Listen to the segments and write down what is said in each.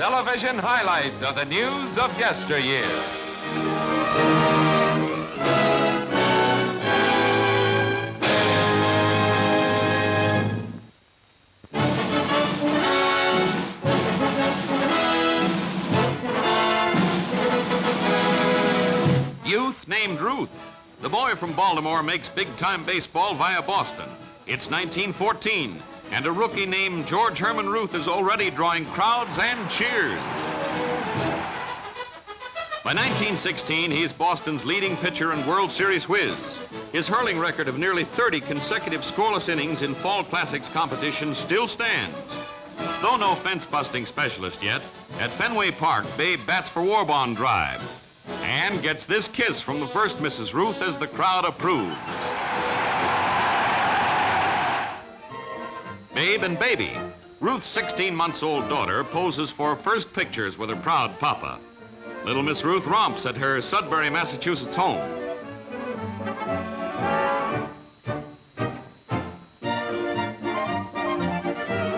television highlights of the news of yesteryear. Youth named Ruth. The boy from Baltimore makes big-time baseball via Boston. It's 1914, and a rookie named George Herman Ruth is already drawing crowds and cheers. By 1916, he's Boston's leading pitcher and World Series whiz. His hurling record of nearly 30 consecutive scoreless innings in Fall Classics competition still stands. Though no fence-busting specialist yet, at Fenway Park, Babe bats for war bond drive and gets this kiss from the first Mrs. Ruth as the crowd approves. Babe and Baby. Ruth's 16-month-old daughter poses for first pictures with her proud papa. Little Miss Ruth romps at her Sudbury, Massachusetts home.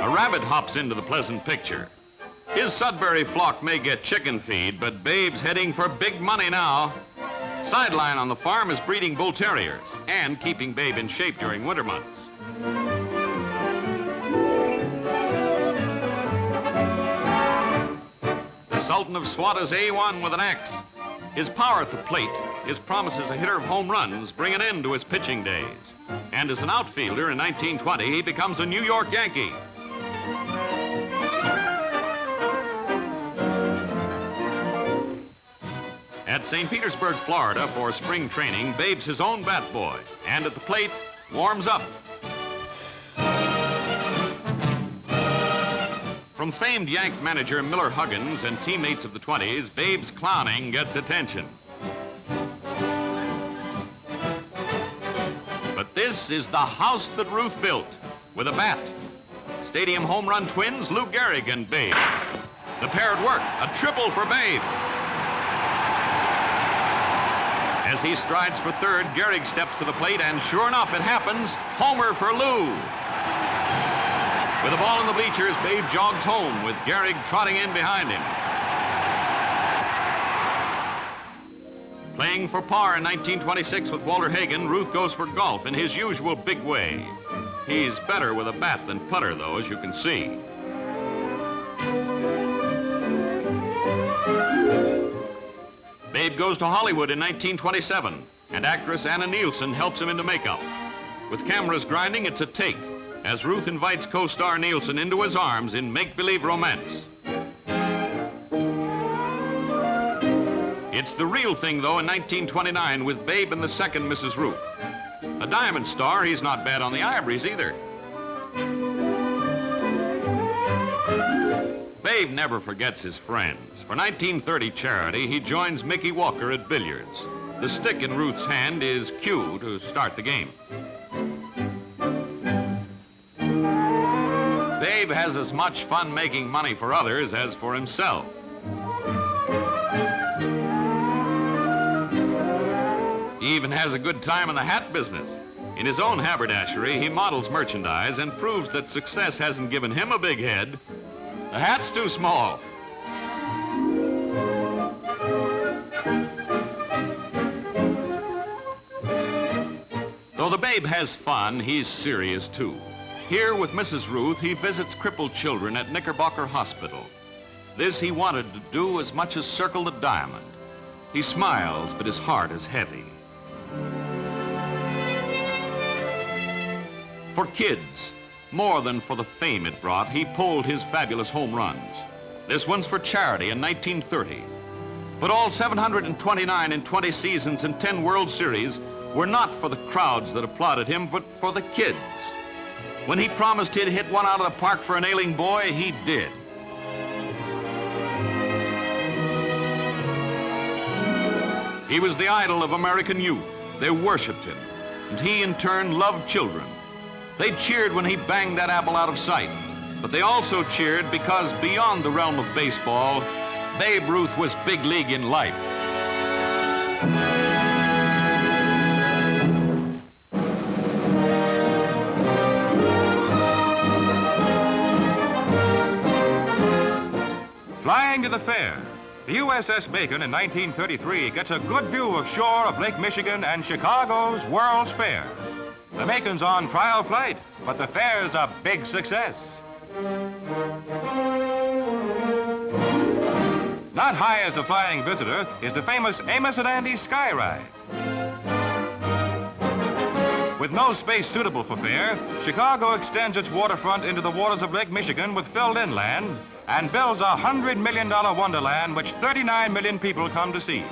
A rabbit hops into the pleasant picture. His Sudbury flock may get chicken feed, but Babe's heading for big money now. Sideline on the farm is breeding bull terriers and keeping Babe in shape during winter months. The Sultan of SWAT is A1 with an axe. His power at the plate, his promise as a hitter of home runs bring an end to his pitching days. And as an outfielder in 1920, he becomes a New York Yankee. At St. Petersburg, Florida, for spring training, Babe's his own bat boy, and at the plate, warms up. From famed Yank manager Miller Huggins and teammates of the 20s, Babe's clowning gets attention. But this is the house that Ruth built, with a bat. Stadium home run twins Lou Gehrig and Babe. The pair at work, a triple for Babe. As he strides for third, Gehrig steps to the plate, and sure enough, it happens. Homer for Lou. With the ball in the bleachers, Babe jogs home with Gehrig trotting in behind him. Playing for par in 1926 with Walter Hagen, Ruth goes for golf in his usual big way. He's better with a bat than putter, though, as you can see. Babe goes to Hollywood in 1927, and actress Anna Nielsen helps him into makeup. With cameras grinding, it's a take, as Ruth invites co-star Nielsen into his arms in make-believe romance. It's the real thing, though, in 1929 with Babe and the second Mrs. Ruth. A diamond star, he's not bad on the ivories either. Babe never forgets his friends. For 1930 charity, he joins Mickey Walker at billiards. The stick in Ruth's hand is cue to start the game. Babe has as much fun making money for others as for himself. He even has a good time in the hat business. In his own haberdashery, he models merchandise and proves that success hasn't given him a big head. The hat's too small. Though the Babe has fun, he's serious too. Here with Mrs. Ruth, he visits crippled children at Knickerbocker Hospital. This he wanted to do as much as circle the diamond. He smiles, but his heart is heavy. For kids, more than for the fame it brought, he pulled his fabulous home runs. This one's for charity in 1930. But all 729 in 20 seasons and 10 World Series were not for the crowds that applauded him, but for the kids. When he promised he'd hit one out of the park for an ailing boy, he did. He was the idol of American youth. They worshiped him, and he in turn loved children. They cheered when he banged that apple out of sight, but they also cheered because beyond the realm of baseball, Babe Ruth was big league in life. Flying to the fair, the USS Macon in 1933 gets a good view of shore of Lake Michigan and Chicago's World's Fair. The Macon's on trial flight, but the fair's a big success. Not high as the flying visitor is the famous Amos and Andy sky ride. With no space suitable for fair, Chicago extends its waterfront into the waters of Lake Michigan with filled inland and builds a $100 million wonderland which 39 million people come to see.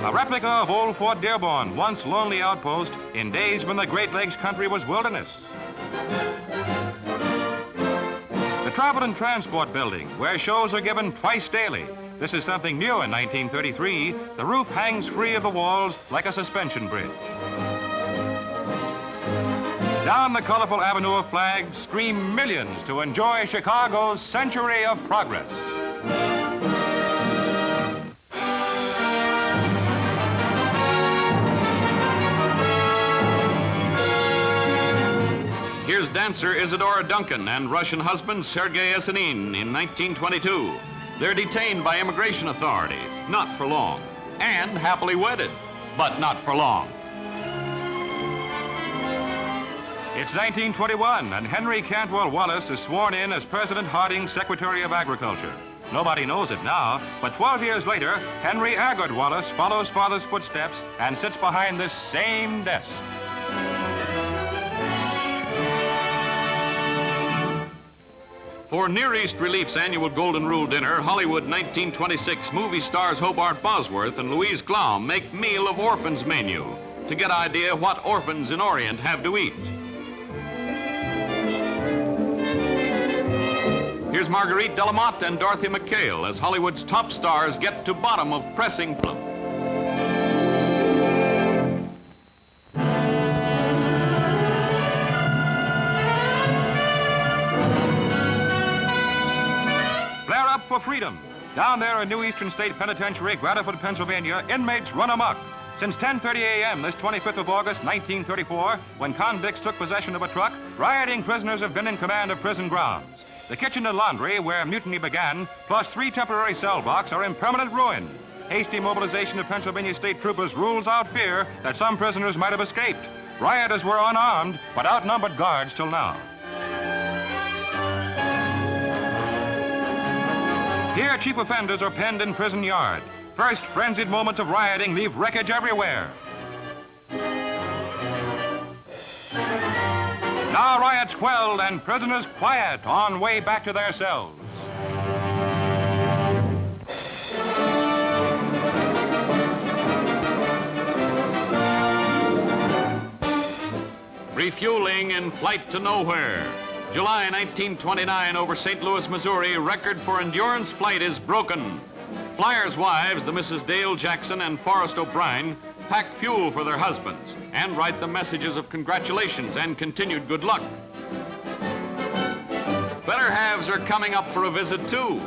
A replica of old Fort Dearborn, once lonely outpost in days when the Great Lakes country was wilderness. The Travel and Transport Building, where shows are given twice daily. This is something new in 1933. The roof hangs free of the walls like a suspension bridge. Down the colorful avenue of flags stream millions to enjoy Chicago's century of progress. Here's dancer Isadora Duncan and Russian husband Sergei Yesenin in 1922. They're detained by immigration authorities, not for long, and happily wedded, but not for long. It's 1921, and Henry Cantwell Wallace is sworn in as President Harding's Secretary of Agriculture. Nobody knows it now, but 12 years later, Henry Agard Wallace follows father's footsteps and sits behind this same desk. For Near East Relief's annual Golden Rule dinner, Hollywood 1926 movie stars Hobart Bosworth and Louise Glaum make Meal of Orphans menu to get idea what orphans in Orient have to eat. Here's Marguerite Delamotte and Dorothy McHale as Hollywood's top stars get to bottom of pressing problem. Flare up for freedom. Down there in New Eastern State Penitentiary, Grateford, Pennsylvania, inmates run amok. Since 10:30 a.m. this 25th of August, 1934, when convicts took possession of a truck, rioting prisoners have been in command of prison grounds. The kitchen and laundry, where mutiny began, plus 3 temporary cell blocks are in permanent ruin. Hasty mobilization of Pennsylvania state troopers rules out fear that some prisoners might have escaped. Rioters were unarmed, but outnumbered guards till now. Here, chief offenders are penned in prison yard. First, frenzied moments of rioting leave wreckage everywhere. Now riots quelled and prisoners quiet on way back to their cells. Refueling in flight to nowhere. July 1929 over St. Louis, Missouri, record for endurance flight is broken. Flyers' wives, the Mrs. Dale Jackson and Forrest O'Brien, pack fuel for their husbands and write them messages of congratulations and continued good luck. Better halves are coming up for a visit too.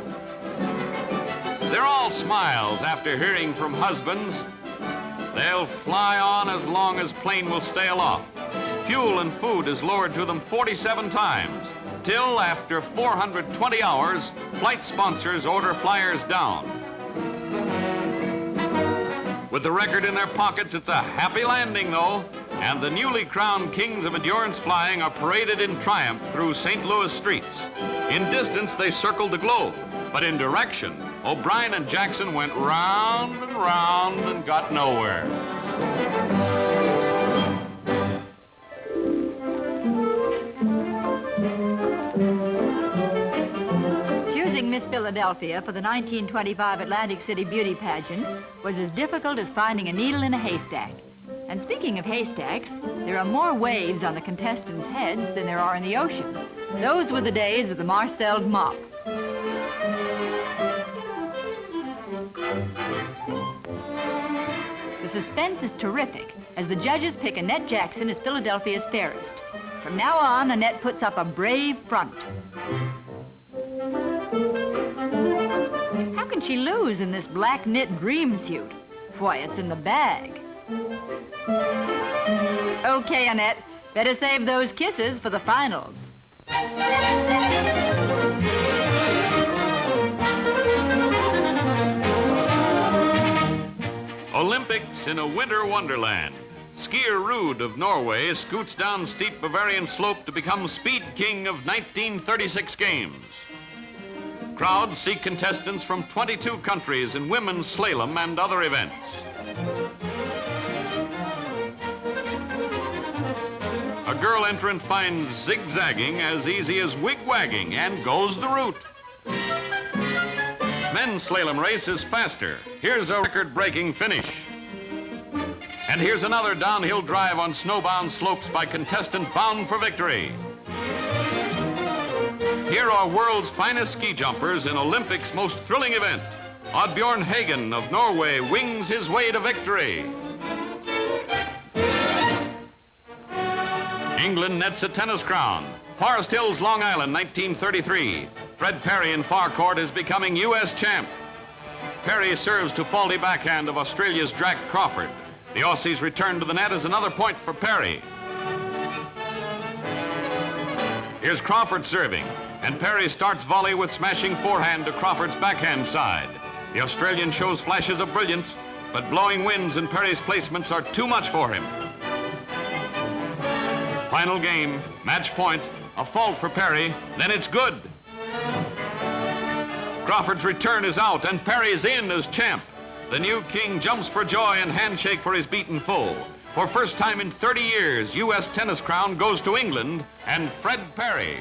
They're all smiles after hearing from husbands. They'll fly on as long as plane will stay aloft. Fuel and food is lowered to them 47 times, till after 420 hours, flight sponsors order flyers down. With the record in their pockets, it's a happy landing, though, and the newly crowned kings of endurance flying are paraded in triumph through St. Louis streets. In distance, they circled the globe, but in direction, O'Brien and Jackson went round and round and got nowhere. Choosing Miss Philadelphia for the 1925 Atlantic City Beauty Pageant was as difficult as finding a needle in a haystack. And speaking of haystacks, there are more waves on the contestants' heads than there are in the ocean. Those were the days of the Marcelled mop. The suspense is terrific as the judges pick Annette Jackson as Philadelphia's fairest. From now on, Annette puts up a brave front. How can she lose in this black knit dream suit? Why, it's in the bag. Okay, Annette, better save those kisses for the finals. Olympics in a winter wonderland. Skier Ruud of Norway scoots down steep Bavarian slope to become speed king of 1936 games. Crowds see contestants from 22 countries in women's slalom and other events. A girl entrant finds zigzagging as easy as wig-wagging and goes the route. Men's slalom race is faster. Here's a record-breaking finish. And here's another downhill drive on snowbound slopes by contestant bound for victory. Here are world's finest ski jumpers in Olympics' most thrilling event. Walter Hagen of Norway wings his way to victory. England nets a tennis crown. Forest Hills, Long Island, 1933. Fred Perry in far court is becoming U.S. champ. Perry serves to faulty backhand of Australia's Drac Crawford. The Aussies return to the net as another point for Perry. Here's Crawford serving, and Perry starts volley with smashing forehand to Crawford's backhand side. The Australian shows flashes of brilliance, but blowing winds and Perry's placements are too much for him. Final game, match point, a fault for Perry, then it's good. Crawford's return is out, and Perry's in as champ. The new king jumps for joy and handshake for his beaten foe. For first time in 30 years, U.S. tennis crown goes to England and Fred Perry.